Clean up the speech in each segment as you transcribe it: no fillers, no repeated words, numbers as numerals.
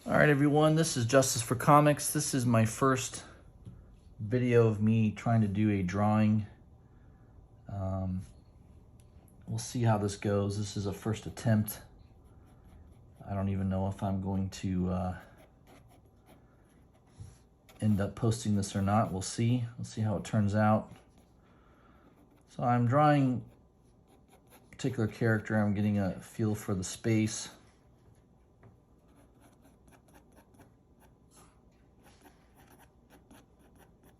All right, everyone, this is Justice for Comics. This is my first video of me trying to do a drawing. We'll see how this goes. This is a first attempt. I don't even know if I'm going to end up posting this or not. We'll see. Let's see how it turns out. So I'm drawing a particular character. I'm getting a feel for the space.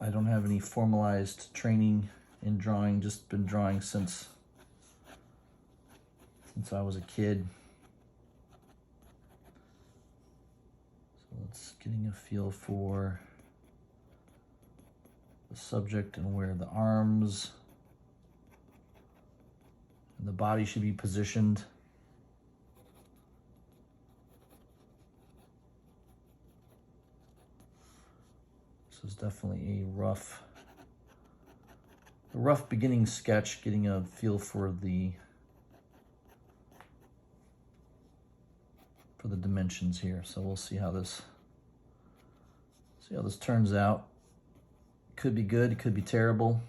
I don't have any formalized training in drawing, just been drawing since I was a kid. So it's getting a feel for the subject and where the arms and the body should be positioned. This is definitely a rough beginning sketch, getting a feel for the dimensions here. So we'll see how this turns out. Could be good, could be terrible.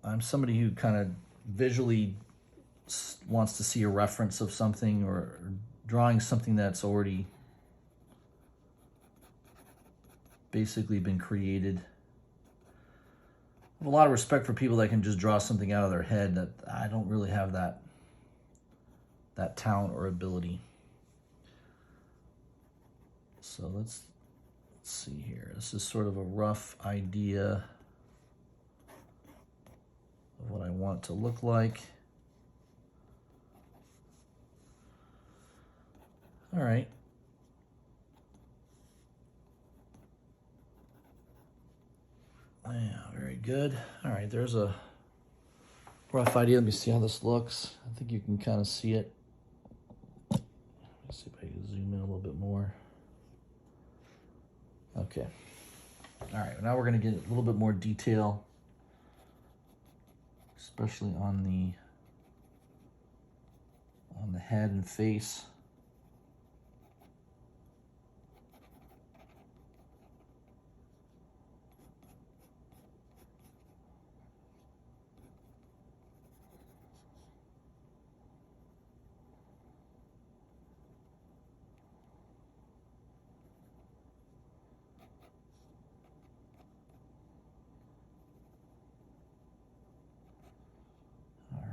I'm somebody who kind of visually wants to see a reference of something or drawing something that's already basically been created. I have a lot of respect for people that can just draw something out of their head. That I don't really have that talent or ability. So let's see here. This is sort of a rough idea of what I want it to look like. All right. Yeah, very good. All right, there's a rough idea. Let me see how this looks. I think you can kind of see it. Let's see if I can zoom in a little bit more. Okay. All right, now we're going to get a little bit more detail, especially on the head and face.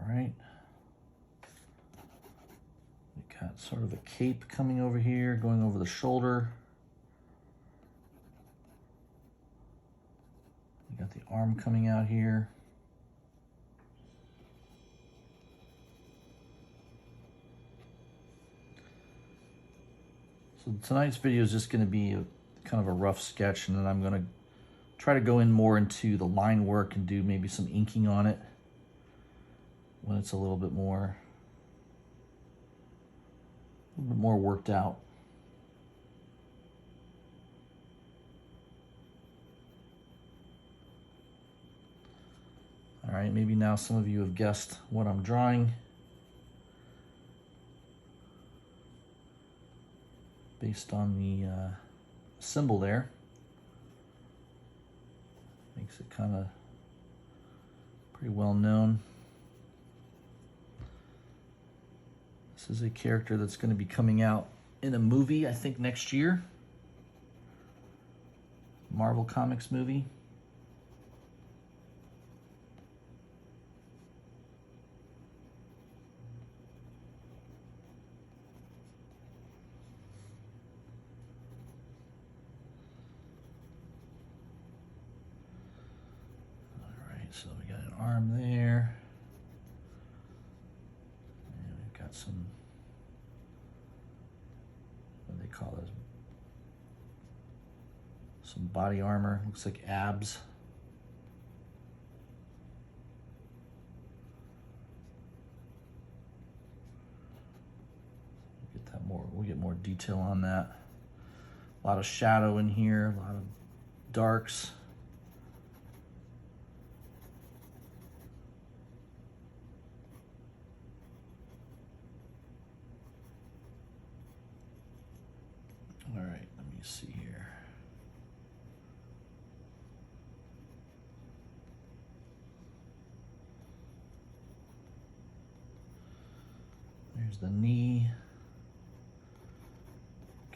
Right. We got sort of a cape coming over here, going over the shoulder. We got the arm coming out here. So tonight's video is just going to be kind of a rough sketch, and then I'm going to try to go in more into the line work and do maybe some inking on it when it's a little bit more worked out. All right, maybe now some of you have guessed what I'm drawing based on the symbol there. Makes it kind of pretty well known. This is a character that's going to be coming out in a movie, I think, next year. Marvel Comics movie. All right, so we got an arm there. And we've got some, what do they call this? Some body armor, looks like abs. We'll get more detail on that. A lot of shadow in here, a lot of darks. me see here. There's the knee.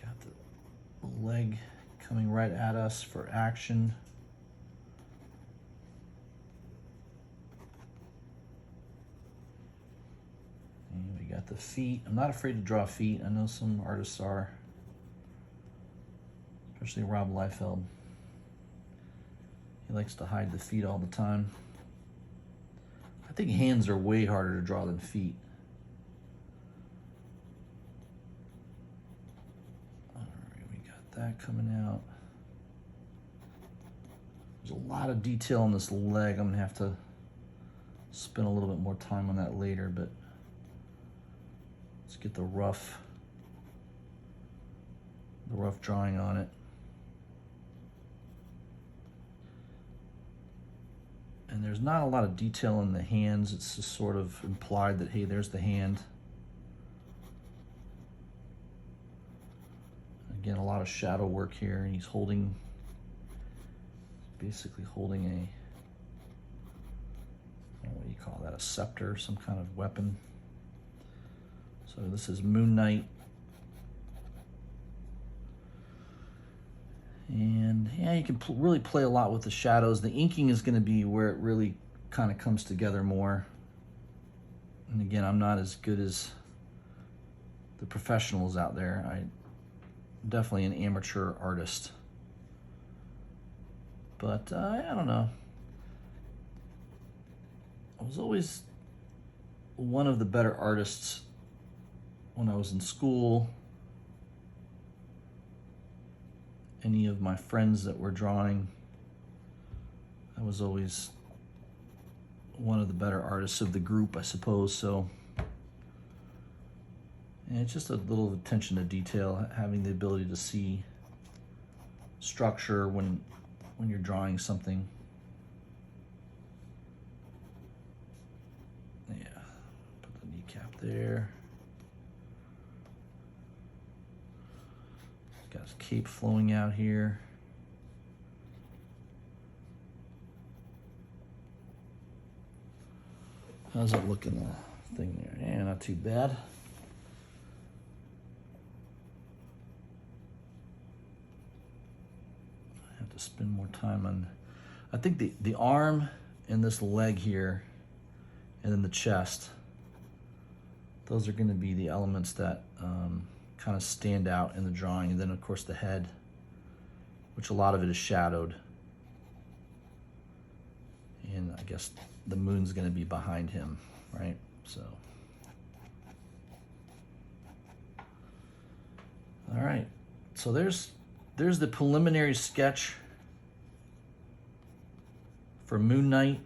Got the leg coming right at us for action. And we got the feet. I'm not afraid to draw feet. I know some artists are, especially Rob Liefeld. He likes to hide the feet all the time. I think hands are way harder to draw than feet. That coming out. There's a lot of detail on this leg. I'm gonna have to spend a little bit more time on that later, but let's get the rough drawing on it. And there's not a lot of detail in the hands. It's just sort of implied that, hey, there's the hand. Again, a lot of shadow work here, and he's basically holding a, I don't know what you call that, a scepter, some kind of weapon. So this is Moon Knight. And yeah, you can really play a lot with the shadows. The inking is going to be where it really kind of comes together more. And again, I'm not as good as the professionals out there. I'm definitely an amateur artist. But I don't know. I was always one of the better artists when I was in school. Any of my friends that were drawing, I was always one of the better artists of the group, I suppose. So, and it's just a little attention to detail, having the ability to see structure when you're drawing something. Yeah, put the kneecap there. Got his cape flowing out here. How's it looking, the thing there? Yeah, not too bad. I have to spend more time on, I think the arm and this leg here, and then the chest, those are going to be the elements that kind of stand out in the drawing. And then of course the head, which a lot of it is shadowed. And I guess the moon's going to be behind him, right? So, all right. So there's the preliminary sketch for Moon Knight.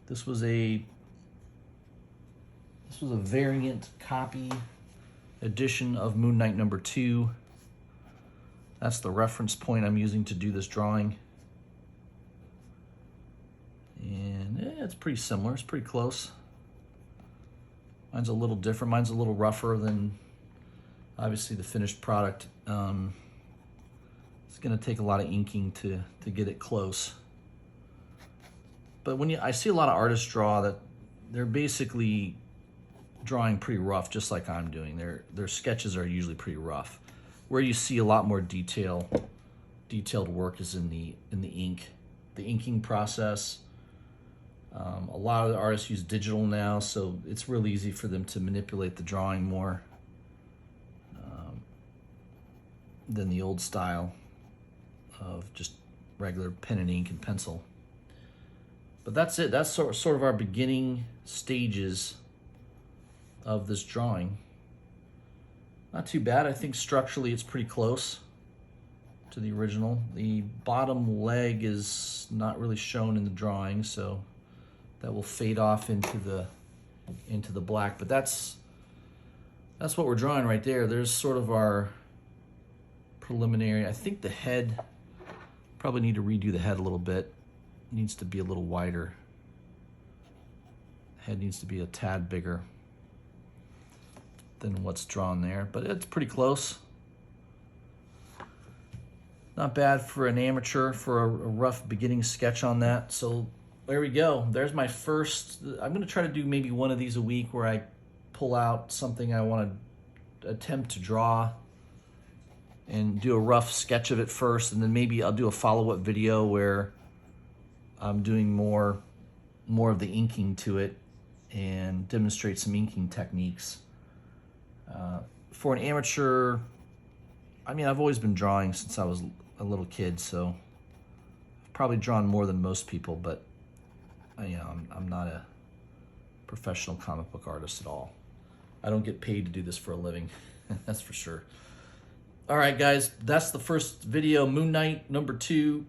This was a variant copy edition of Moon Knight #2. That's the reference point I'm using to do this drawing. And it's pretty similar, it's pretty close. Mine's a little different, mine's a little rougher than obviously the finished product. It's gonna take a lot of inking to get it close. But I see a lot of artists draw that they're basically drawing pretty rough, just like I'm doing. Their sketches are usually pretty rough. Where you see a lot more detailed work is in the ink, the inking process. A lot of the artists use digital now, so it's real easy for them to manipulate the drawing more than the old style of just regular pen and ink and pencil. But that's it. That's sort of our beginning stages of this drawing. Not too bad. I think structurally it's pretty close to the original. The bottom leg is not really shown in the drawing, so that will fade off into the black. But that's what we're drawing right there. There's sort of our preliminary. I think the head, probably need to redo the head a little bit. It needs to be a little wider. Head needs to be a tad bigger than what's drawn there, but it's pretty close. Not bad for an amateur, for a rough beginning sketch on that. So there we go. There's my first. I'm going to try to do maybe one of these a week where I pull out something I want to attempt to draw and do a rough sketch of it first, and then maybe I'll do a follow-up video where I'm doing more of the inking to it and demonstrate some inking techniques. For an amateur, I mean, I've always been drawing since I was a little kid, so I've probably drawn more than most people, but you know, I'm not a professional comic book artist at all. I don't get paid to do this for a living, that's for sure. All right, guys, that's the first video, Moon Knight #2.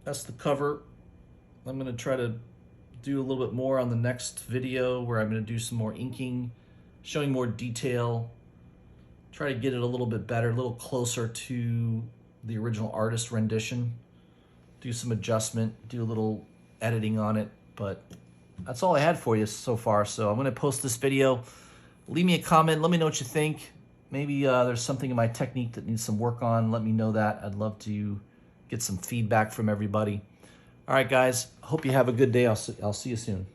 That's the cover. I'm gonna try to do a little bit more on the next video where I'm gonna do some more inking, showing more detail, try to get it a little bit better, a little closer to the original artist rendition, do some adjustment, do a little editing on it, but that's all I had for you so far. So I'm gonna post this video. Leave me a comment, let me know what you think. Maybe there's something in my technique that needs some work on. Let me know that. I'd love to get some feedback from everybody. All right, guys, hope you have a good day. I'll see you soon.